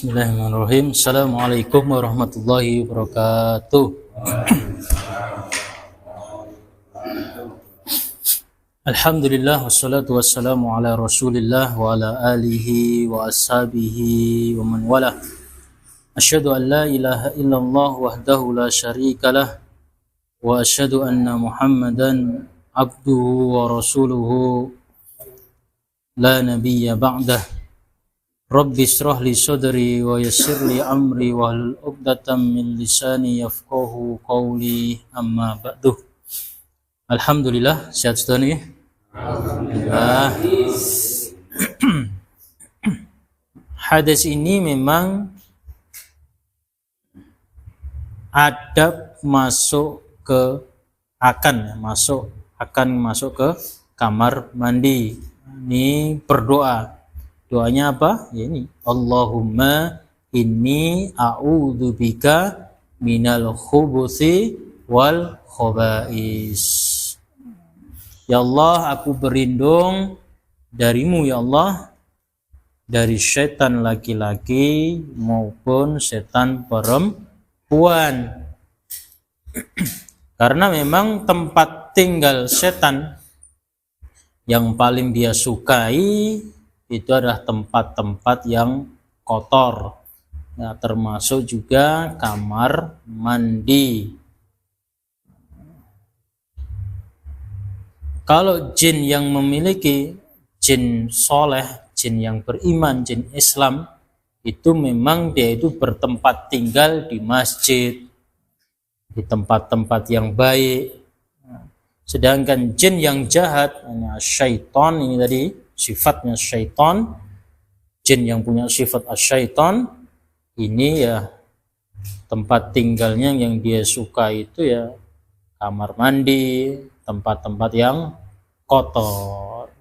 Bismillahirrahmanirrahim. Assalamualaikum warahmatullahi wabarakatuh. Alhamdulillah wassalatu wassalamu ala Rasulillah wa ala alihi wa ashabihi wa man wala. Asyhadu an la ilaha illallah wahdahu la syarikalah wa asyhadu anna Muhammadan abduhu wa rasuluhu la nabiyya ba'dah. Rabbi shrah li sadri wa yassir li amri wahlul 'uqdatam min lisani yafqahu qawli, amma ba'du. Alhamdulillah, sehat sudah nih. Alhamdulillah. Hadis ini memang adab masuk ke masuk ke kamar mandi. Ini berdoa. Doanya apa? Ya ini, Allahumma inni a'udzubika minal khubuthi wal khaba'is. Ya Allah, aku berlindung darimu ya Allah, dari setan laki-laki maupun setan perempuan. Karena memang tempat tinggal setan yang paling dia sukai itu adalah tempat-tempat yang kotor. Nah, termasuk juga kamar mandi. Kalau jin yang memiliki, jin soleh, jin yang beriman, jin Islam, itu memang dia itu bertempat tinggal di masjid, di tempat-tempat yang baik. Sedangkan jin yang jahat, syaitan ini tadi, sifatnya syaitan, jin yang punya sifat asyaitan, ini ya tempat tinggalnya yang dia suka itu ya kamar mandi, tempat-tempat yang kotor.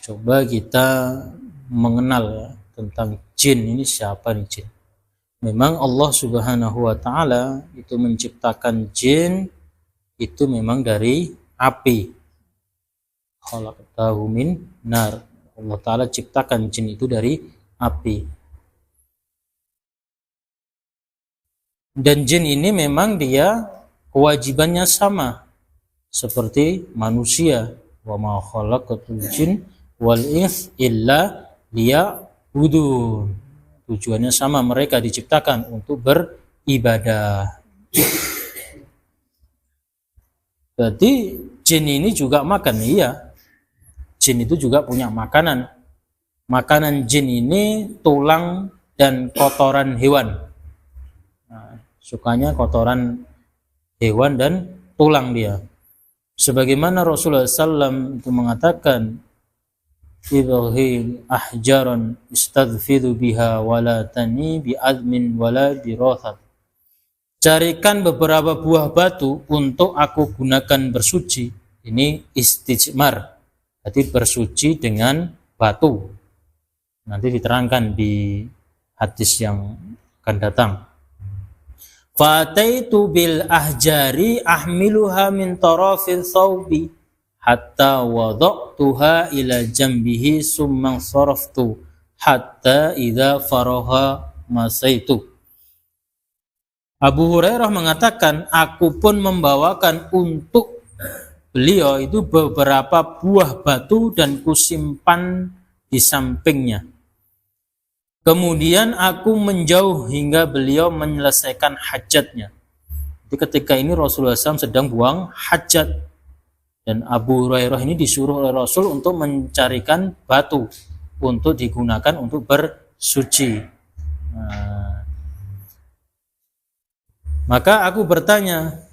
Coba kita mengenal ya, tentang jin ini, siapa nih jin. Memang Allah Subhanahu wa ta'ala itu menciptakan jin itu memang dari api. Khalaqtahu min nar. Allah Ta'ala ciptakan jin itu dari api. Dan jin ini memang dia kewajibannya sama seperti manusia. Wa ma khalaqatul jin wal ins illa liya'budun. Tujuannya sama, mereka diciptakan untuk beribadah. Berarti jin ini juga makan, iya. Jin itu juga punya makanan. Makanan jin ini tulang dan kotoran hewan. Nah, sukanya kotoran hewan dan tulang dia. Sebagaimana Rasulullah SAW itu mengatakan, Ibrahim ahjaran istadfidu biha wala tani bi'admin wala birothat. Carikan beberapa buah batu untuk aku gunakan bersuci. Ini istijmar. Jadi bersuci dengan batu. Nanti diterangkan di hadis yang akan datang. Fataitu bil ahjari ahmiluha min tarafil thawbi hatta wada'tuha ila jambihi summa saraftu hatta idza faraha masaitu. Abu Hurairah mengatakan, aku pun membawakan untuk beliau itu beberapa buah batu dan kusimpan di sampingnya. Kemudian aku menjauh hingga beliau menyelesaikan hajatnya. Jadi ketika ini Rasulullah SAW sedang buang hajat. Dan Abu Hurairah ini disuruh oleh Rasul untuk mencarikan batu untuk digunakan untuk bersuci. Nah, maka aku bertanya,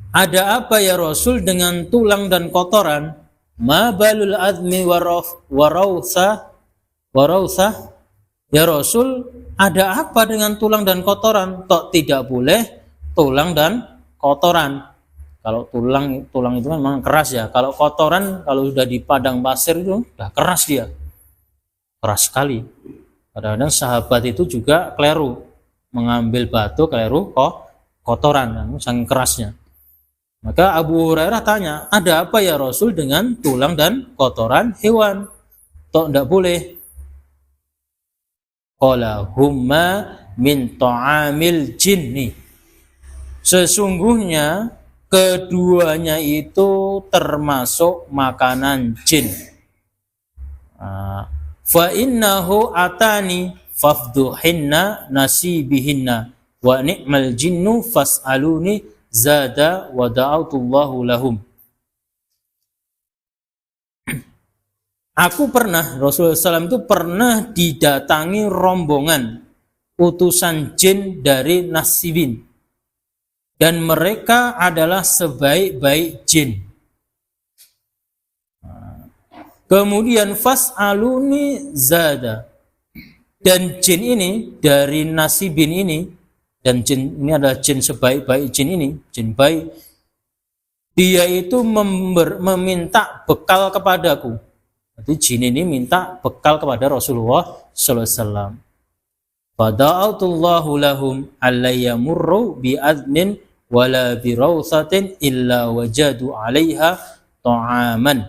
ada apa ya Rasul dengan tulang dan kotoran? Ma balul admi warawsa. Ya Rasul, ada apa dengan tulang dan kotoran? Tok tidak boleh tulang dan kotoran. Kalau tulang itu memang keras ya. Kalau kotoran, kalau sudah di padang pasir itu sudah keras dia. Keras sekali. Kadang-kadang sahabat itu juga keliru. Mengambil batu keliru kotoran. Saking kerasnya. Maka Abu Hurairah tanya, ada apa ya Rasul dengan tulang dan kotoran hewan? tok ndak boleh. Qala humma min ta'amil jinni. Sesungguhnya keduanya itu termasuk makanan jin. Fa innahu atani fafduhinna nasibihinna wa ni'mal jinnu fas'aluni zada wa da'autullahu lahum. Aku pernah, Rasulullah SAW itu pernah didatangi rombongan utusan jin dari Nasibin. Dan mereka adalah sebaik-baik jin. Kemudian fas'aluni zada. Dan jin ini, dari Nasibin ini, dan jin ini adalah jin sebaik-baik jin ini, jin baik. Dia itu meminta bekal kepadaku. Jadi jin ini minta bekal kepada Rasulullah SAW. Fada'atullahu lahum allayyamurru bi'adnin wala birawsatin illa wajadu 'alaiha ta'aman.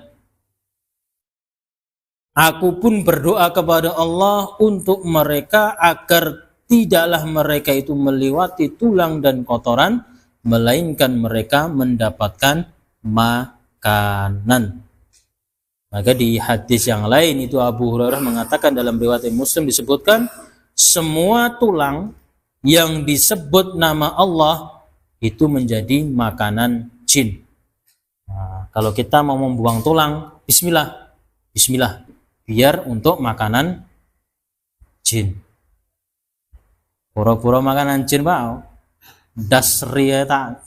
Aku pun berdoa kepada Allah untuk mereka agar tidaklah mereka itu melewati tulang dan kotoran, melainkan mereka mendapatkan makanan. Maka di hadis yang lain itu Abu Hurairah mengatakan, dalam riwayat Muslim disebutkan, semua tulang yang disebut nama Allah itu menjadi makanan jin. Nah, kalau kita mau membuang tulang, bismillah, bismillah, biar untuk makanan jin. Pura-pura makanan jin, Pak. Dasri ya tak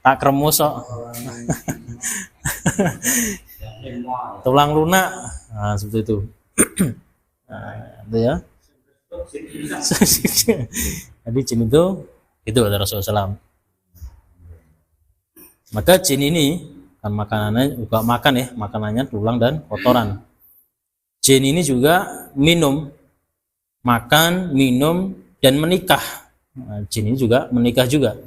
tak kremus kok. Tulang lunak, nah, seperti itu. Nah, itu ya. Jadi jin itu kata Rasulullah SAW. Maka jin ini kan makanannya juga makan ya, makanannya tulang dan kotoran. Jin ini juga minum, makan, minum dan menikah. Nah, jin ini juga menikah juga.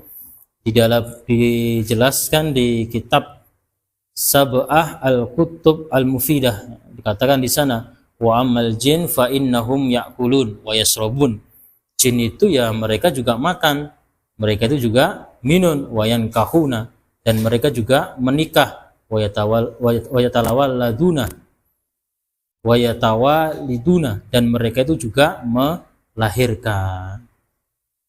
Di dalam dijelaskan di kitab Sab'ah al-Kutub al-Mufidah, dikatakan di sana, wa ammal jin fa innahum ya'kulun wa yasrabun. Jin itu ya mereka juga makan, mereka itu juga minum, wa yankahuna, dan mereka juga menikah, wa yatawaliduna, dan mereka itu juga melahirkan.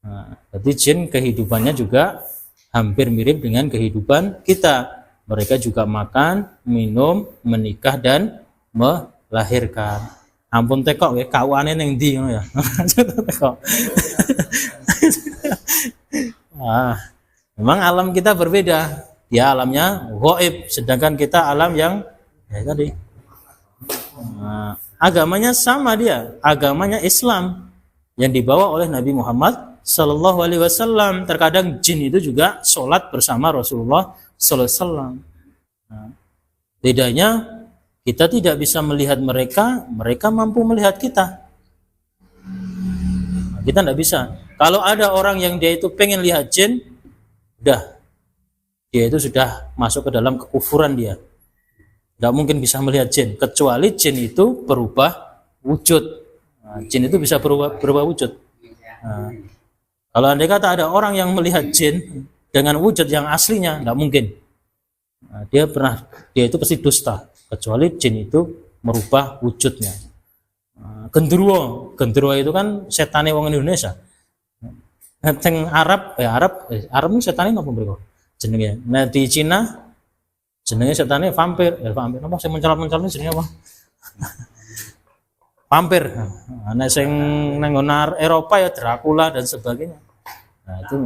Nah, jadi jin kehidupannya juga hampir mirip dengan kehidupan kita. Mereka juga makan, minum, menikah dan melahirkan. Ampun tekok ya, kawane ning ndi ngono ya. Tekok. Memang alam kita berbeda. Dia alamnya ghaib, sedangkan kita alam yang ya tadi. Agamanya sama dia, agamanya Islam yang dibawa oleh Nabi Muhammad Sallallahu Alaihi Wasallam. Terkadang jin itu juga sholat bersama Rasulullah Sallallahu Alaihi Wasallam. Bedanya kita tidak bisa melihat mereka, mereka mampu melihat kita. Kita tidak bisa. Kalau ada orang yang dia itu pengen lihat jin, udah, dia itu sudah masuk ke dalam kekufuran dia. Tidak mungkin bisa melihat jin, kecuali jin itu berubah wujud. Nah, jin itu bisa berubah wujud. Nah, kalau andai kata ada orang yang melihat jin dengan wujud yang aslinya, tidak mungkin. Nah, dia itu pasti dusta, kecuali jin itu merubah wujudnya. Gendruwo itu kan setane wong Indonesia. Teng Arab ini setane napa mriko jenenge? Nah di Cina jenenge setane vampir. Vampir apa sing mencolot-mencolot jenenge apa? Vampir. Nah sing nang Eropa ya Dracula dan sebagainya. Nah itu.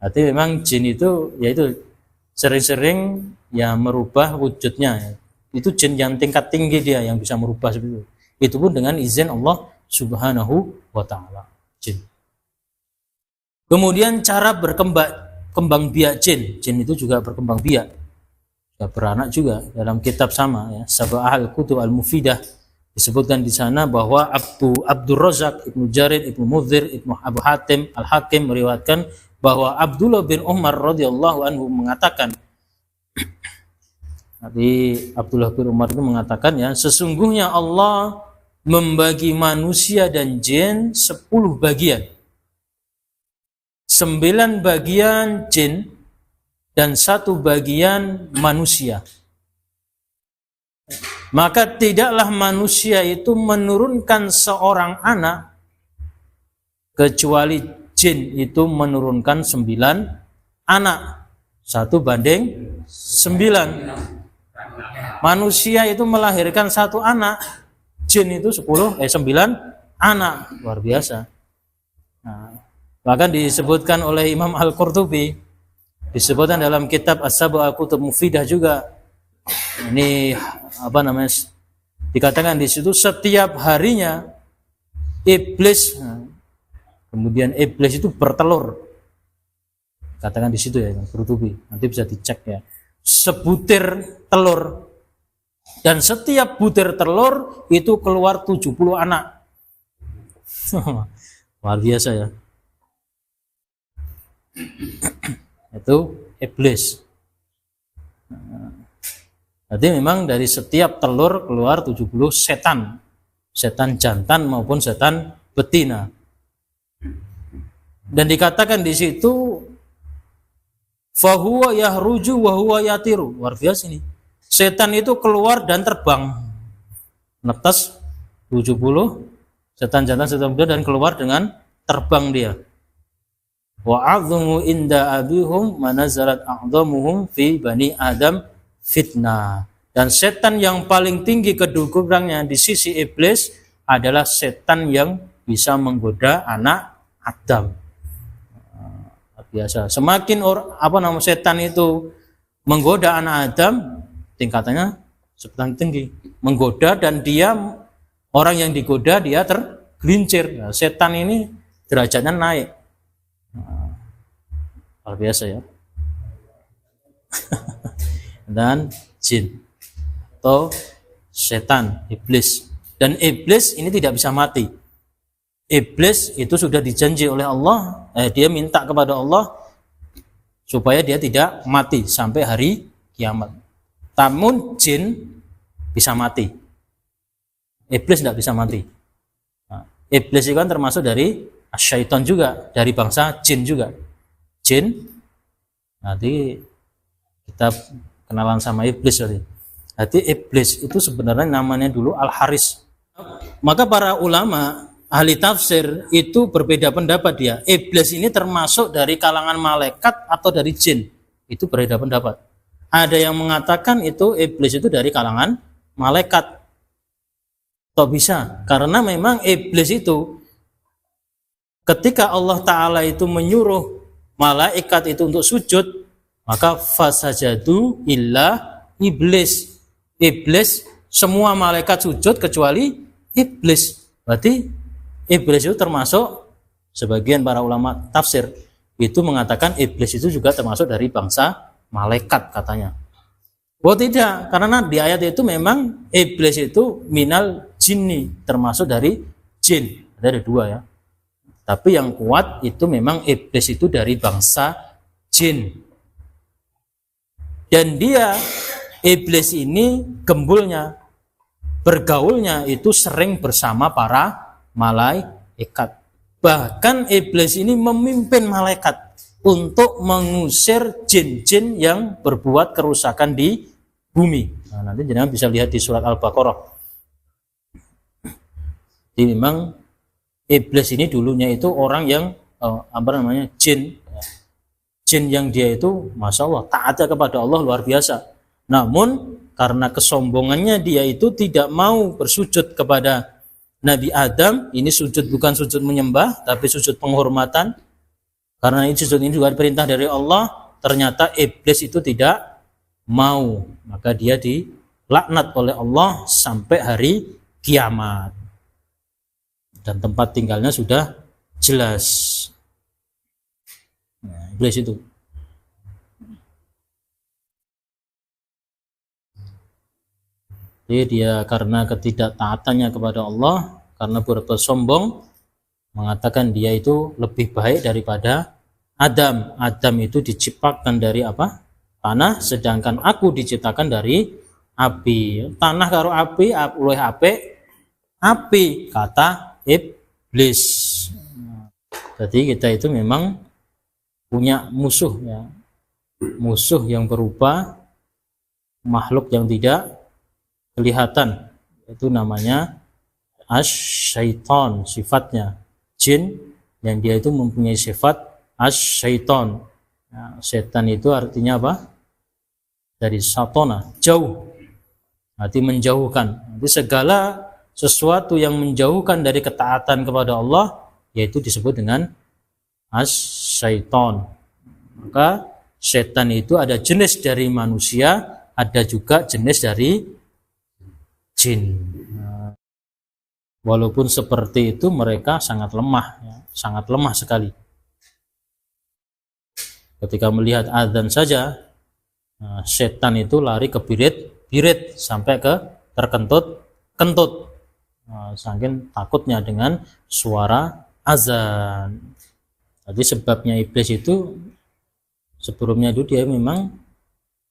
Berarti memang jin itu yaitu sering-sering ya merubah wujudnya. Itu jin yang tingkat tinggi dia yang bisa merubah seperti itu. Itu pun dengan izin Allah Subhanahu wa taala. Jin. Kemudian cara berkembang biak jin. Jin itu juga berkembang biak. Ya, beranak juga dalam kitab sama ya, Sab'ah al-Kutub al-Mufidah disebutkan di sana bahwa Abdul Razak, Ibnu Jarir, Ibnu Mudhir, Ibnu Abu Hatim Al-Hakim meriwayatkan bahwa Abdullah bin Umar radhiyallahu anhu mengatakan Nabi Abdullah bin Umar itu mengatakan ya, sesungguhnya Allah membagi manusia dan jin 10 bagian. 9 bagian jin dan 1 bagian manusia. Maka tidaklah manusia itu menurunkan seorang anak kecuali jin itu menurunkan 9 anak. 1 banding 9. Manusia itu melahirkan 1 anak, jin itu 9 anak. Luar biasa. Nah, bahkan disebutkan oleh Imam Al-Qurtubi, disebutkan dalam kitab As-Sab'ul Kutub Mufidah juga. Ini dikatakan di situ setiap harinya iblis, kemudian iblis itu bertelur. Katakan di situ ya, Qurtubi. Nanti bisa dicek ya. Sebutir telur. Dan setiap butir telur itu keluar 70 anak. Luar biasa ya. Itu iblis. Jadi memang dari setiap telur keluar 70 setan. Setan jantan maupun setan betina. Dan dikatakan di situ fahuwa yahruju wa huwa yatiru. Luar biasa ini. Setan itu keluar dan terbang. Netes 70 setan jantan setan betina dan keluar dengan terbang dia. Wa a'dhamu inda abihum manazalat a'dhamuhum fi bani Adam fitnah. Dan setan yang paling tinggi kedudukannya di sisi iblis adalah setan yang bisa menggoda anak Adam. Biasa. Semakin setan itu menggoda anak Adam, tingkatannya semakin tinggi. Menggoda dan dia orang yang digoda dia tergelincir. Nah, setan ini derajatnya naik. Luar biasa ya. Dan jin atau setan, iblis. Dan iblis ini tidak bisa mati. Iblis itu sudah dijanji oleh Allah, dia minta kepada Allah supaya dia tidak mati sampai hari kiamat. Namun jin bisa mati. Iblis tidak bisa mati. Nah, iblis itu kan termasuk dari syaitan juga, dari bangsa jin juga. Jin, nanti kita kenalan sama iblis tadi. Jadi iblis itu sebenarnya namanya dulu Al-Haris. Maka para ulama ahli tafsir itu berbeda pendapat dia. Iblis ini termasuk dari kalangan malaikat atau dari jin. Itu berbeda pendapat. Ada yang mengatakan itu iblis itu dari kalangan malaikat. Kok bisa? Karena memang iblis itu ketika Allah Ta'ala itu menyuruh malaikat itu untuk sujud, maka fasajadu illa iblis. Iblis, semua malaikat sujud kecuali iblis. Berarti iblis itu termasuk, sebagian para ulama tafsir itu mengatakan iblis itu juga termasuk dari bangsa malaikat katanya. Oh tidak, karena di ayat itu memang iblis itu minal jinni, termasuk dari jin. Ada 2 ya. Tapi yang kuat itu memang iblis itu dari bangsa jin. Dan dia, iblis ini gembulnya, bergaulnya itu sering bersama para malaikat. Bahkan iblis ini memimpin malaikat untuk mengusir jin-jin yang berbuat kerusakan di bumi. Nah, nanti jangan bisa lihat di surat Al-Baqarah. Jadi memang iblis ini dulunya itu orang yang jin. Jin yang dia itu Masya Allah taat kepada Allah luar biasa. Namun karena kesombongannya dia itu tidak mau bersujud kepada Nabi Adam. Ini sujud bukan sujud menyembah, tapi sujud penghormatan. Karena ini sujud ini juga perintah dari Allah. Ternyata iblis itu tidak mau, maka dia dilaknat oleh Allah sampai hari kiamat. Dan tempat tinggalnya sudah jelas. Nah, iblis itu. Jadi dia karena ketidaktaatannya kepada Allah, karena berbuat sombong, mengatakan dia itu lebih baik daripada Adam. Adam itu diciptakan dari apa? tanah, sedangkan aku diciptakan dari api. Tanah karo api luwih apik api, kata iblis. Jadi kita itu memang punya musuh ya. Musuh yang berupa makhluk yang tidak kelihatan. Itu namanya asy-syaitan, sifatnya jin, yang dia itu mempunyai sifat asy-syaitan. Nah, setan itu artinya apa? Dari satona, jauh. Arti menjauhkan. Jadi segala sesuatu yang menjauhkan dari ketaatan kepada Allah, yaitu disebut dengan asy-syaitan. Maka setan itu ada jenis dari manusia, ada juga jenis dari jin. Walaupun seperti itu mereka sangat lemah, ya, sangat lemah sekali. Ketika melihat azan saja, setan itu lari ke birit sampai ke terkentut-kentut. Saking takutnya dengan suara azan. Jadi sebabnya iblis itu sebelumnya itu dia memang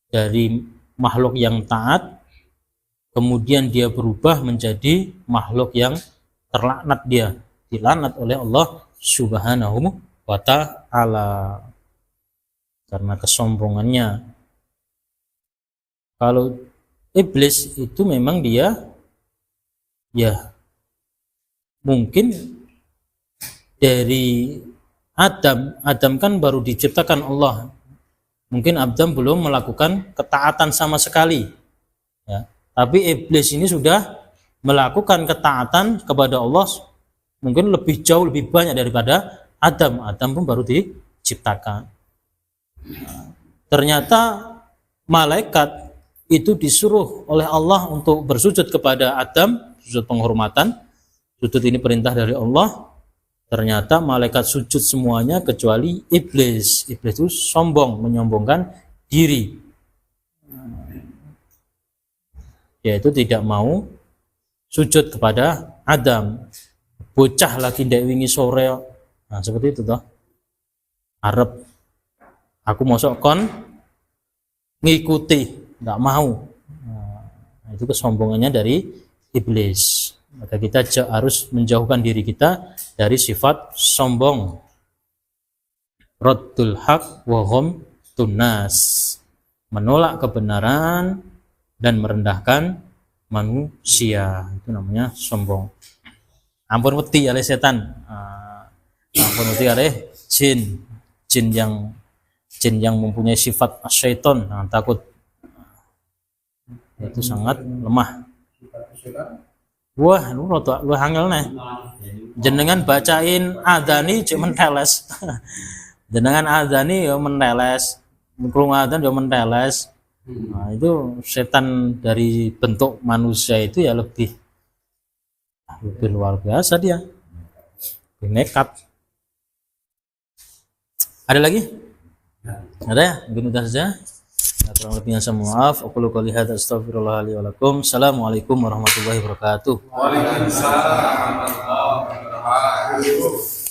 dari makhluk yang taat, kemudian dia berubah menjadi makhluk yang terlaknat, dia dilaknat oleh Allah Subhanahu wa ta'ala karena kesombongannya. Kalau iblis itu memang dia ya mungkin dari Adam kan baru diciptakan Allah. Mungkin Adam belum melakukan ketaatan sama sekali. Ya. Tapi iblis ini sudah melakukan ketaatan kepada Allah mungkin lebih jauh, lebih banyak daripada Adam. Adam pun baru diciptakan. Ternyata malaikat itu disuruh oleh Allah untuk bersujud kepada Adam, sujud penghormatan. Sujud ini perintah dari Allah. Ternyata malaikat sujud semuanya kecuali iblis. Iblis itu sombong, menyombongkan diri. Yaitu tidak mau sujud kepada Adam. Bocah lagi ndak wingi sore. Nah, seperti itu toh. Arep aku mosok kon ngikuti, ndak mau. Nah, itu kesombongannya dari iblis. Maka kita harus menjauhkan diri kita dari sifat sombong. Raddul haq wa hum tunnas. Menolak kebenaran dan merendahkan manusia. Itu namanya sombong. Ampun wedi oleh setan. Ampun wedi oleh jin. Jin yang mempunyai sifat syaitan, takut. Itu sangat lemah. Wah, lu angel nih. Jenengan bacain adani cek menteles. Jenengan adani ya menteles. Krungu adzan ya menteles. Nah, itu setan dari bentuk manusia itu ya lebih luar biasa dia. Lebih nekat. Ada lagi? Ada ya? Mungkin udah saja. Kurang lebihnya saya mohon maaf. Aku qouli hadza astaghfirullah li wa lakum. Assalamualaikum warahmatullahi wabarakatuh. Waalaikumsalam warahmatullahi wabarakatuh.